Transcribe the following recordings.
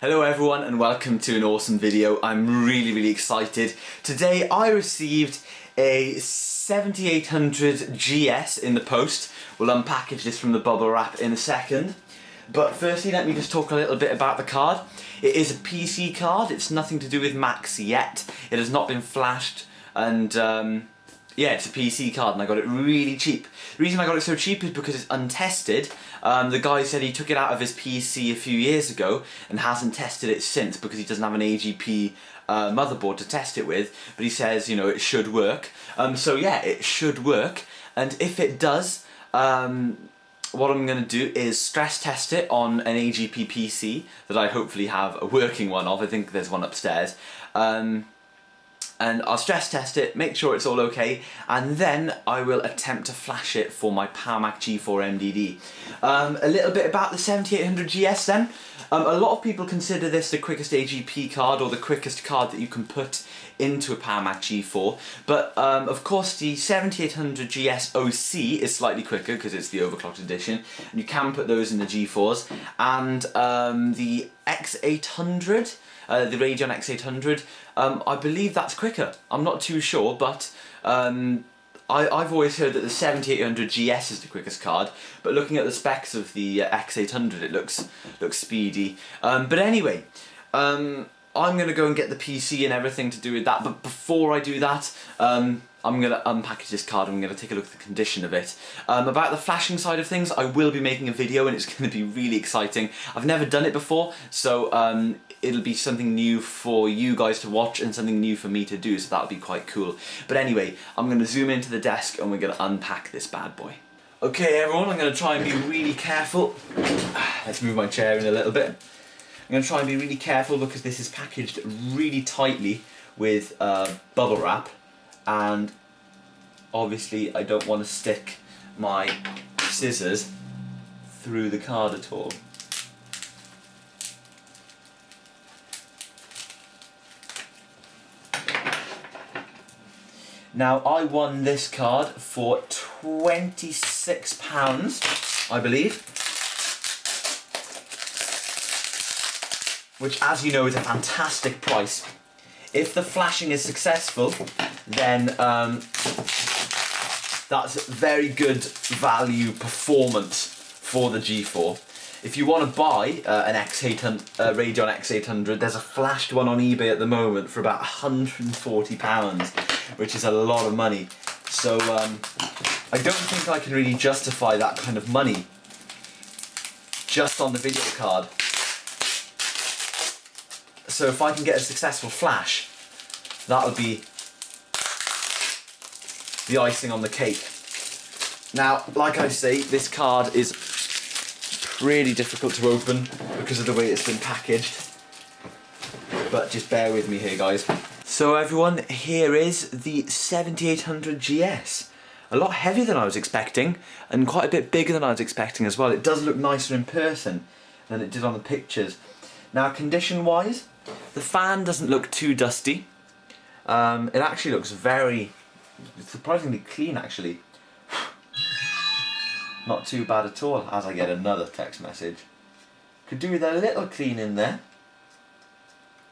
Hello everyone and welcome to an awesome video. I'm really excited. Today I received a 7800 GS in the post. We'll unpackage this from the bubble wrap in a second. But firstly, let me just talk a little bit about the card. It is a PC card. It's nothing to do with Macs yet. It has not been flashed and yeah, it's a PC card and I got it really cheap. The reason I got it so cheap is because it's untested. The guy said he took it out of his PC a few years ago and hasn't tested it since because he doesn't have an AGP motherboard to test it with, but he says, you know, it should work. So yeah, it should work, and if it does, what I'm going to do is stress test it on an AGP PC that I hopefully have a working one of. I think there's one upstairs. And I'll stress test it, make sure it's all okay, and then I will attempt to flash it for my PowerMac G4 MDD. A little bit about the 7800 GS then. A lot of people consider this the quickest AGP card or the quickest card that you can put into a PowerMac G4, but of course the 7800 GS OC is slightly quicker because it's the overclocked edition, and you can put those in the G4s, and the X800, the Radeon X800, I believe that's quicker. I'm not too sure, but I've always heard that the 7800 GS is the quickest card, but looking at the specs of the X800 it looks speedy. But anyway, I'm going to go and get the PC and everything to do with that, but before I do that, I'm going to unpackage this card and I'm going to take a look at the condition of it. About the flashing side of things, I will be making a video and it's going to be really exciting. I've never done it before, so it'll be something new for you guys to watch and something new for me to do, so that'll be quite cool. But anyway, I'm going to zoom into the desk and we're going to unpack this bad boy. Okay everyone, I'm going to try and be really careful. Let's move my chair in a little bit. I'm going to try and be really careful because this is packaged really tightly with bubble wrap, and obviously I don't want to stick my scissors through the card at all. Now I won this card for £26, I believe, which, as you know, is a fantastic price. If the flashing is successful, then that's very good value performance for the G4. If you want to buy an Radeon X800, there's a flashed one on eBay at the moment for about £140, which is a lot of money. So I don't think I can really justify that kind of money just on the video card. So if I can get a successful flash, that would be the icing on the cake. Now, like I say, this card is really difficult to open because of the way it's been packaged, but just bear with me here, guys. So everyone, here is the 7800 GS. A lot heavier than I was expecting, and quite a bit bigger than I was expecting as well. It does look nicer in person than it did on the pictures. Now, condition wise, the fan doesn't look too dusty. It actually looks very surprisingly clean, actually. Not too bad at all, as I get another text message. Could do with a little clean in there.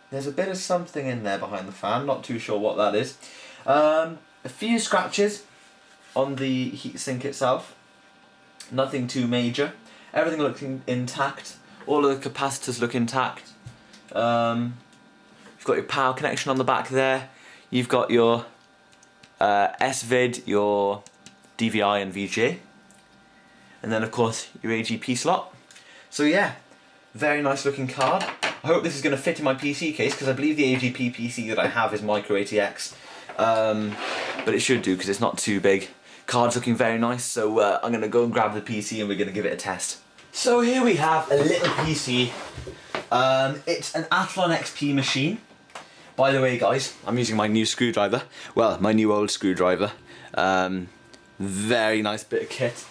There's a bit of something in there behind the fan, not too sure what that is. A few scratches on the heatsink itself. Nothing too major. Everything looks intact. All of the capacitors look intact. You've got your power connection on the back there. You've got your SVID, your DVI and VGA. And then of course your AGP slot. So yeah, very nice looking card. I hope this is going to fit in my PC case because I believe the AGP PC that I have is micro ATX. But it should do because it's not too big. Card's looking very nice, so I'm going to go and grab the PC and we're going to give it a test. So here we have a little PC. It's an Athlon XP machine. By the way, guys, I'm using my new screwdriver. Well, my new old screwdriver. Very nice bit of kit.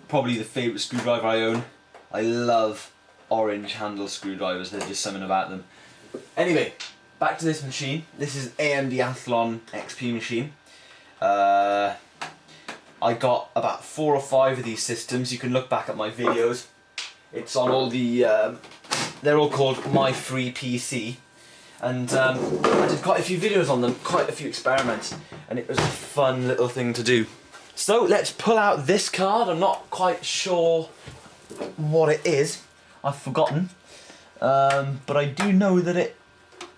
Probably the favourite screwdriver I own. I love orange handle screwdrivers, there's just something about them. Anyway, back to this machine. This is AMD Athlon XP machine. I got about 4 or 5 of these systems. You can look back at my videos. It's on all the They're all called My Free PC, and I did quite a few videos on them, quite a few experiments, and it was a fun little thing to do. So let's pull out this card. I'm not quite sure what it is. I've forgotten, but I do know that it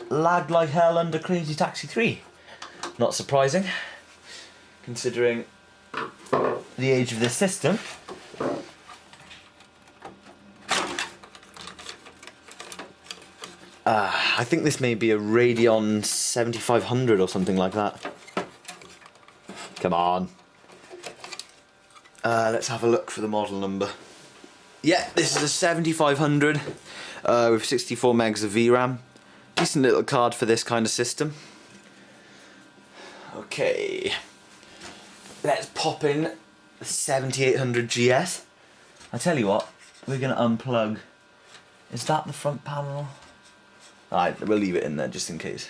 lagged like hell under Crazy Taxi 3. Not surprising, considering the age of this system. I think this may be a Radeon 7500 or something like that. Come on. Let's have a look for the model number. Yeah, this is a 7500 with 64 megs of VRAM. Decent little card for this kind of system. Okay, let's pop in the 7800 GS. I tell you what, we're going to unplug. Is that the front panel? Alright, we'll leave it in there just in case.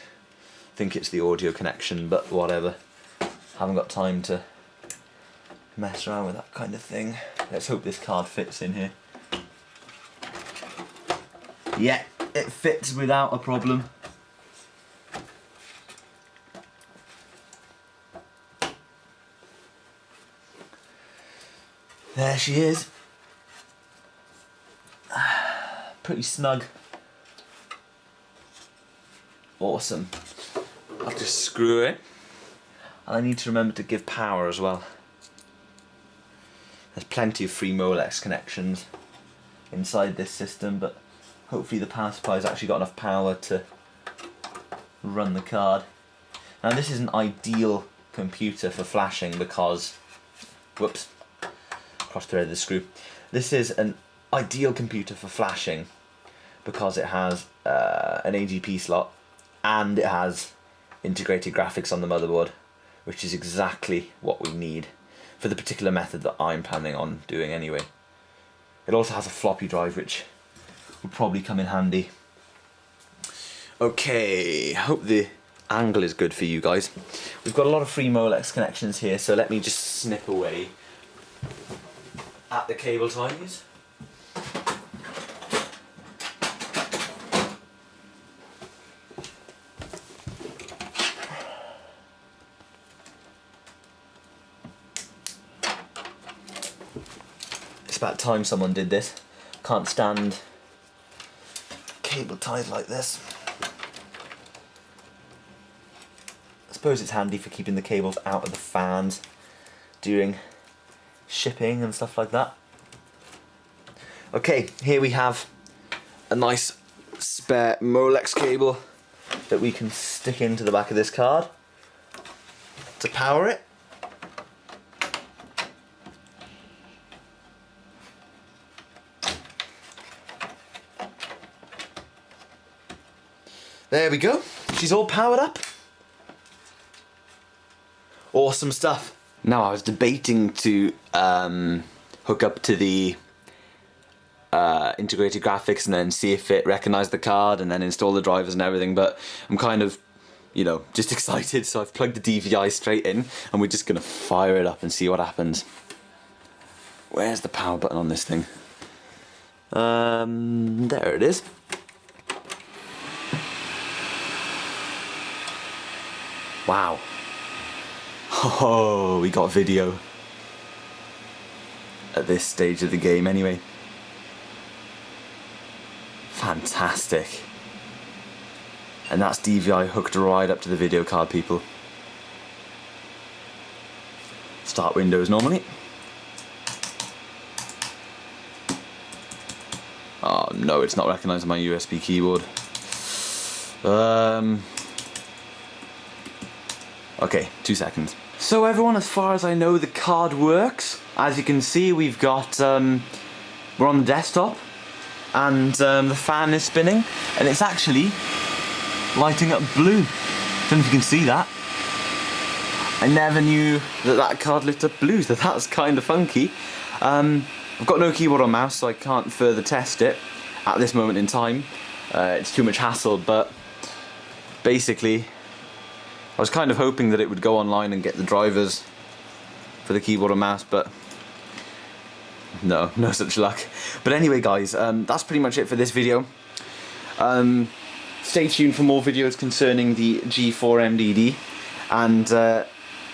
I think it's the audio connection, but whatever. Haven't got time to mess around with that kind of thing. Let's hope this card fits in here. Yeah, it fits without a problem. There she is. Pretty snug. Awesome. I'll just screw it. And I need to remember to give power as well. There's plenty of free Molex connections inside this system, but hopefully the power supply's actually got enough power to run the card. Now this is an ideal computer for flashing because, whoops, cross-threaded the screw. This is an ideal computer for flashing because it has an AGP slot and it has integrated graphics on the motherboard, which is exactly what we need for the particular method that I'm planning on doing anyway. It also has a floppy drive, which will probably come in handy. Okay, hope the angle is good for you guys. We've got a lot of free Molex connections here, so let me just snip away at the cable ties. It's about time someone did this. Can't stand cable ties like this. I suppose it's handy for keeping the cables out of the fans during shipping and stuff like that. Okay, here we have a nice spare Molex cable that we can stick into the back of this card to power it. There we go, she's all powered up. Awesome stuff. Now I was debating to hook up to the integrated graphics and then see if it recognised the card and then install the drivers and everything, but I'm kind of, you know, just excited, so I've plugged the DVI straight in and we're just going to fire it up and see what happens. Where's the power button on this thing? There it is. Wow. Oh, we got video at this stage of the game anyway. Fantastic. And that's DVI hooked right up to the video card, people. Start Windows normally. Oh no, it's not recognising my USB keyboard. Okay, 2 seconds. So everyone, as far as I know, the card works. As you can see, we've got, we're on the desktop, and the fan is spinning, and it's actually lighting up blue. Don't know if you can see that. I never knew that that card lit up blue, so that's kind of funky. I've got no keyboard or mouse, so I can't further test it at this moment in time. It's too much hassle, but basically, I was kind of hoping that it would go online and get the drivers for the keyboard and mouse, but no such luck. But anyway guys, that's pretty much it for this video. Stay tuned for more videos concerning the G4 MDD and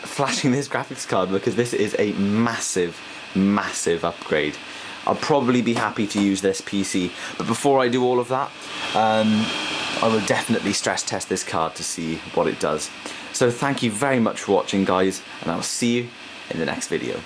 flashing this graphics card, because this is a massive, massive upgrade. I'll probably be happy to use this PC, but before I do all of that, I will definitely stress test this card to see what it does. So thank you very much for watching, guys, and I'll see you in the next video.